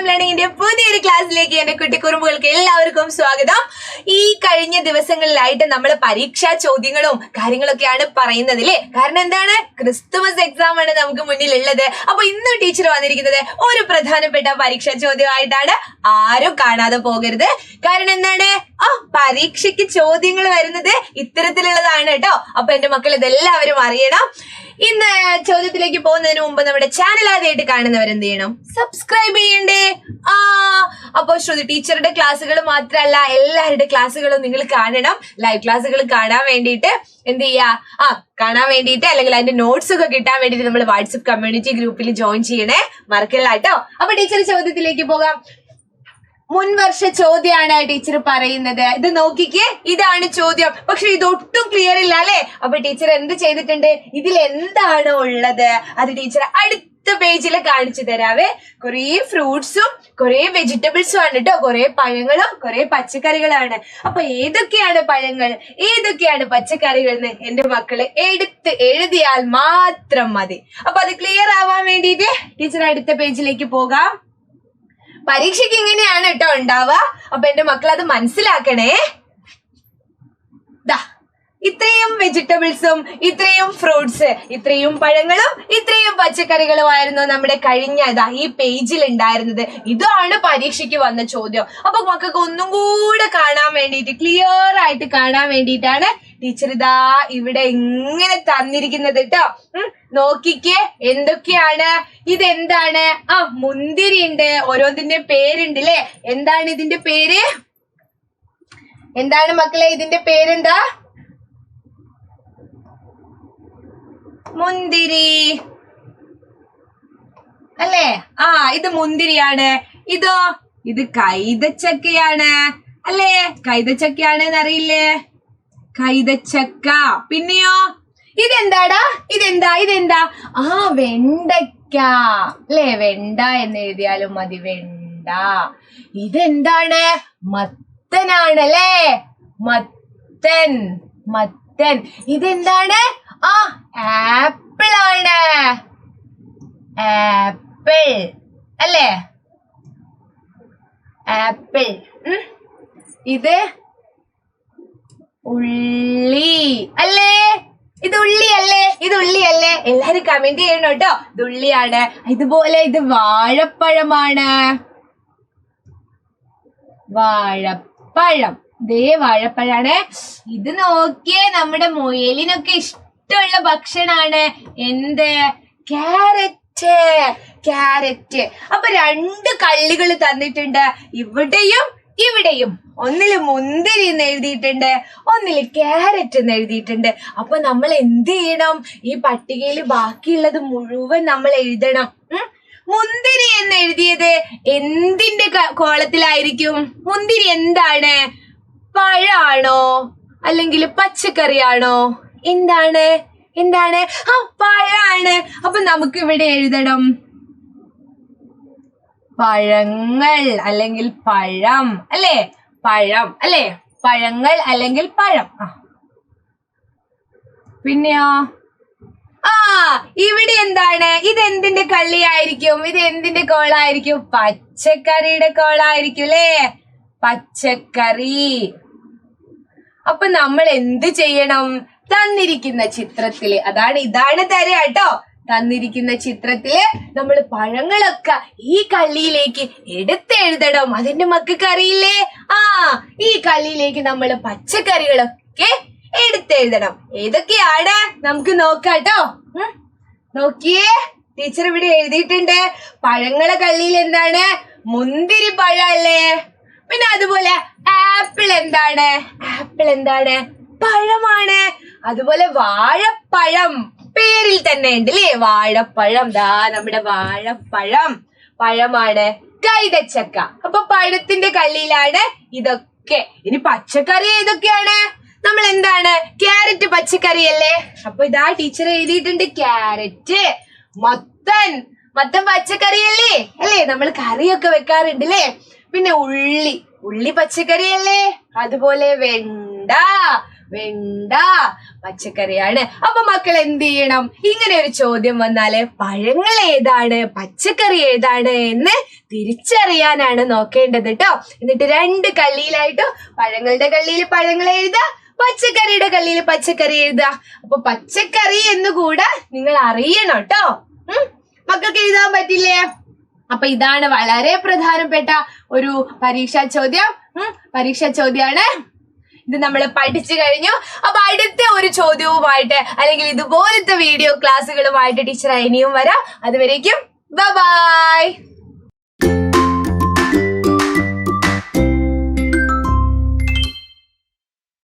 ലേണിംഗിന്റെ പുതിയൊരു ക്ലാസ്സിലേക്ക് എന്റെ കുട്ടിക്കുറുമ്പുകൾക്ക് എല്ലാവർക്കും സ്വാഗതം. ഈ കഴിഞ്ഞ ദിവസങ്ങളിലായിട്ട് നമ്മൾ പരീക്ഷാ ചോദ്യങ്ങളും കാര്യങ്ങളൊക്കെയാണ് പറയുന്നത് അല്ലേ. കാരണം എന്താണ്, ക്രിസ്തുമസ് എക്സാം ആണ് നമുക്ക് മുന്നിലുള്ളത്. അപ്പൊ ഇന്ന് ടീച്ചർ വന്നിരിക്കുന്നത് ഒരു പ്രധാനപ്പെട്ട പരീക്ഷാ ചോദ്യമായിട്ടാണ്. ആരും കാണാതെ പോകരുത്. കാരണം എന്താണ്, പരീക്ഷയ്ക്ക് ചോദ്യങ്ങൾ വരുന്നത് ഇത്തരത്തിലുള്ളതാണ് കേട്ടോ. അപ്പൊ എന്റെ മക്കൾ ഇതെല്ലാവരും അറിയണം. ഇന്ന് ചോദ്യത്തിലേക്ക് പോകുന്നതിന് മുമ്പ് നമ്മുടെ ചാനൽ ആദ്യമായിട്ട് കാണുന്നവർ എന്ത് ചെയ്യണം, സബ്സ്ക്രൈബ് ചെയ്യണ്ടേ. അപ്പൊ ശ്രുതി ടീച്ചറുടെ ക്ലാസ്സുകൾ മാത്രമല്ല, എല്ലാവരുടെ ക്ലാസ്സുകളും നിങ്ങൾ കാണണം. ലൈവ് ക്ലാസ്സുകൾ കാണാൻ വേണ്ടിയിട്ട് എന്ത് ചെയ്യാ, കാണാൻ വേണ്ടിയിട്ട് അല്ലെങ്കിൽ അതിന്റെ നോട്ട്സ് ഒക്കെ കിട്ടാൻ വേണ്ടിയിട്ട് നമ്മൾ വാട്സപ്പ് കമ്മ്യൂണിറ്റി ഗ്രൂപ്പിൽ ജോയിൻ ചെയ്യണേ, മറക്കല്ല കേട്ടോ. അപ്പൊ ടീച്ചർ ചോദ്യത്തിലേക്ക് പോകാം. മുൻവർഷ ചോദ്യമാണ് ടീച്ചർ പറയുന്നത്. ഇത് നോക്കിക്കേ, ഇതാണ് ചോദ്യം. പക്ഷെ ഇതൊട്ടും ക്ലിയർ ഇല്ല അല്ലെ. അപ്പൊ ടീച്ചർ എന്ത് ചെയ്തിട്ടുണ്ട്, ഇതിൽ എന്താണ് ഉള്ളത് അത് ടീച്ചർ അടുത്ത പേജിൽ കാണിച്ചു തരാവേ. കുറെ ഫ്രൂട്ട്സും കുറെ വെജിറ്റബിൾസും ആണ് കേട്ടോ. കുറെ പഴങ്ങളും കുറെ പച്ചക്കറികളാണ്. അപ്പൊ ഏതൊക്കെയാണ് പഴങ്ങൾ, ഏതൊക്കെയാണ് പച്ചക്കറികൾ എന്ന് എന്റെ മക്കള് എടുത്ത് എഴുതിയാൽ മാത്രം മതി. അപ്പൊ അത് ക്ലിയർ ആവാൻ വേണ്ടിയിട്ട് ടീച്ചർ അടുത്ത പേജിലേക്ക് പോകാം. പരീക്ഷയ്ക്ക് ഇങ്ങനെയാണ് കേട്ടോ ഉണ്ടാവുക. അപ്പൊ എന്റെ മക്കൾ അത് മനസ്സിലാക്കണേ. ഇത്രയും വെജിറ്റബിൾസും ഇത്രയും ഫ്രൂട്ട്സ്, ഇത്രയും പഴങ്ങളും ഇത്രയും പച്ചക്കറികളും ആയിരുന്നു നമ്മുടെ കഴിഞ്ഞ ഈ പേജിൽ ഉണ്ടായിരുന്നത്. ഇതാണ് പരീക്ഷയ്ക്ക് വന്ന ചോദ്യം. അപ്പൊ മക്കൾക്ക് ഒന്നും കൂടെ കാണാൻ വേണ്ടിയിട്ട്, ക്ലിയർ ആയിട്ട് കാണാൻ വേണ്ടിയിട്ടാണ് ടീച്ചർ ഇതാ ഇവിടെ ഇങ്ങനെ തന്നിരിക്കുന്നത് കേട്ടോ. നോക്കിക്കേ, എന്തൊക്കെയാണ് ഇതെന്താണ്, മുന്തിരി ഉണ്ട്, ഓരോന്നിന്റെ പേരുണ്ട് അല്ലേ. എന്താണ് ഇതിന്റെ പേര്, എന്താണ് മക്കളെ ഇതിന്റെ പേരെന്താ? മുന്തിരി അല്ലേ. ഇത് മുന്തിരിയാണ്. ഇതോ, ഇത് കൈതച്ചക്കയാണ് അല്ലേ. കൈതച്ചക്കയാണ് എന്നറിയില്ലേ, കൈതച്ചക്ക. പിന്നെയോ ഇതെന്താടാ, ഇതെന്താ, വെണ്ടയ്ക്ക അല്ലേ. വെണ്ട എന്ന് എഴുതിയാലും മതി, വെണ്ട. ഇതെന്താണ്, മത്തനാണല്ലേ, മത്തൻ. ഇതെന്താണ്, ആപ്പിൾ ആണ്, ആപ്പിൾ അല്ലേ, ആപ്പിൾ. ഇത് ഉള്ളി അല്ലേ, ഇത് ഉള്ളി അല്ലേ. എല്ലാരും കമന്റ് ചെയ്യണം കേട്ടോ. ഇത് ഉള്ളിയാണ്. ഇതുപോലെ ഇത് വാഴപ്പഴമാണ്, വാഴപ്പഴം. വാഴപ്പഴാണ്. ഇത് നോക്കിയേ, നമ്മുടെ മുയലിനൊക്കെ ഇഷ്ടമുള്ള ഭക്ഷണാണ്. എന്ത്, ക്യാരറ്റ്. അപ്പൊ രണ്ട് കള്ളികൾ തന്നിട്ടുണ്ട്, ഇവിടെയും. ഒന്നില് മുന്തിരി എന്ന് എഴുതിയിട്ടുണ്ട്, ഒന്നില് ക്യാരറ്റ് എന്ന് എഴുതിയിട്ടുണ്ട്. അപ്പൊ നമ്മൾ എന്ത് ചെയ്യണം, ഈ പട്ടികയിൽ ബാക്കിയുള്ളത് മുഴുവൻ നമ്മൾ എഴുതണം. മുന്തിരി എന്ന് എഴുതിയത് എന്തിന്റെ കോളത്തിലായിരിക്കും? മുന്തിരി എന്താണ്, പഴാണോ അല്ലെങ്കിൽ പച്ചക്കറിയാണോ? എന്താണ്, പഴാണ്. അപ്പൊ നമുക്ക് ഇവിടെ എഴുതണം പഴങ്ങൾ അല്ലെങ്കിൽ പഴം അല്ലേ, പഴം അല്ലേ, പഴങ്ങൾ അല്ലെങ്കിൽ പഴം. പിന്നെയോ ഇവിടെ എന്താണ്, ഇത് എന്തിന്റെ കള്ളിയായിരിക്കും, ഇത് എന്തിന്റെ കോളായിരിക്കും? പച്ചക്കറിയുടെ കോളായിരിക്കും അല്ലേ, പച്ചക്കറി. അപ്പൊ നമ്മൾ എന്ത് ചെയ്യണം, തന്നിരിക്കുന്ന ചിത്രത്തില്, ഇതാണ് തരാ കേട്ടോ. തന്നിരിക്കുന്ന ചിത്രത്തില് നമ്മൾ പഴങ്ങളൊക്കെ ഈ കള്ളിയിലേക്ക് എടുത്തെഴുതണം. അതിന്റെ മക്കൾക്ക് അറിയില്ലേ? ഈ കള്ളിയിലേക്ക് നമ്മൾ പച്ചക്കറികളൊക്കെ എടുത്തെഴുതണം. ഏതൊക്കെയാണ് നമുക്ക് നോക്കാട്ടോ. നോക്കിയേ, ടീച്ചർ ഇവിടെ എഴുതിയിട്ടുണ്ട്. പഴങ്ങളെ കള്ളിയിൽ എന്താണ്, മുന്തിരി പഴം അല്ലേ. പിന്നെ അതുപോലെ ആപ്പിൾ എന്താണ്, പഴമാണ്. അതുപോലെ വാഴപ്പഴം പേരിൽ തന്നെ ഉണ്ട് അല്ലേ, വാഴപ്പഴം. നമ്മുടെ വാഴപ്പഴം പഴമാണ്. കൈതച്ചക്ക, അപ്പൊ പഴത്തിന്റെ കള്ളിയിലാണ് ഇതൊക്കെ. ഇനി പച്ചക്കറി ഏതൊക്കെയാണ്, നമ്മൾ എന്താണ്, ക്യാരറ്റ് പച്ചക്കറി അല്ലേ. അപ്പൊ ഇതാ ടീച്ചർ എഴുതിയിട്ടുണ്ട് ക്യാരറ്റ്. മത്തൻ പച്ചക്കറി അല്ലേ, നമ്മൾ കറിയൊക്കെ വെക്കാറുണ്ട് അല്ലേ. പിന്നെ ഉള്ളി പച്ചക്കറി അല്ലേ. അതുപോലെ വെണ്ട വെണ്ട പച്ചക്കറിയാണ്. അപ്പൊ മക്കൾ എന്ത് ചെയ്യണം? ഇങ്ങനെ ഒരു ചോദ്യം വന്നാല് പഴങ്ങൾ ഏതാണ് പച്ചക്കറി ഏതാണ് എന്ന് തിരിച്ചറിയാനാണ് നോക്കേണ്ടത് കേട്ടോ. എന്നിട്ട് രണ്ട് കള്ളിയിലായിട്ട് പഴങ്ങളുടെ കള്ളിയിൽ പഴങ്ങൾ എഴുതുക, പച്ചക്കറിയുടെ കള്ളിയിൽ പച്ചക്കറി എഴുതുക. അപ്പൊ പച്ചക്കറി എന്നുകൂടെ നിങ്ങൾ അറിയണം കേട്ടോ. മക്കൾക്ക് എഴുതാൻ പറ്റില്ലേ? അപ്പൊ ഇതാണ് വളരെ പ്രധാനപ്പെട്ട ഒരു പരീക്ഷാ ചോദ്യമാണ്. ഇത് നമ്മൾ പഠിച്ചു കഴിഞ്ഞു. അപ്പൊ അടുത്ത ഒരു ചോദ്യവുമായിട്ട് അല്ലെങ്കിൽ ഇതുപോലത്തെ വീഡിയോ ക്ലാസ്സുകളുമായിട്ട് ടീച്ചർ ഇനിയും വരാം. അതുവരേക്കും ബൈ.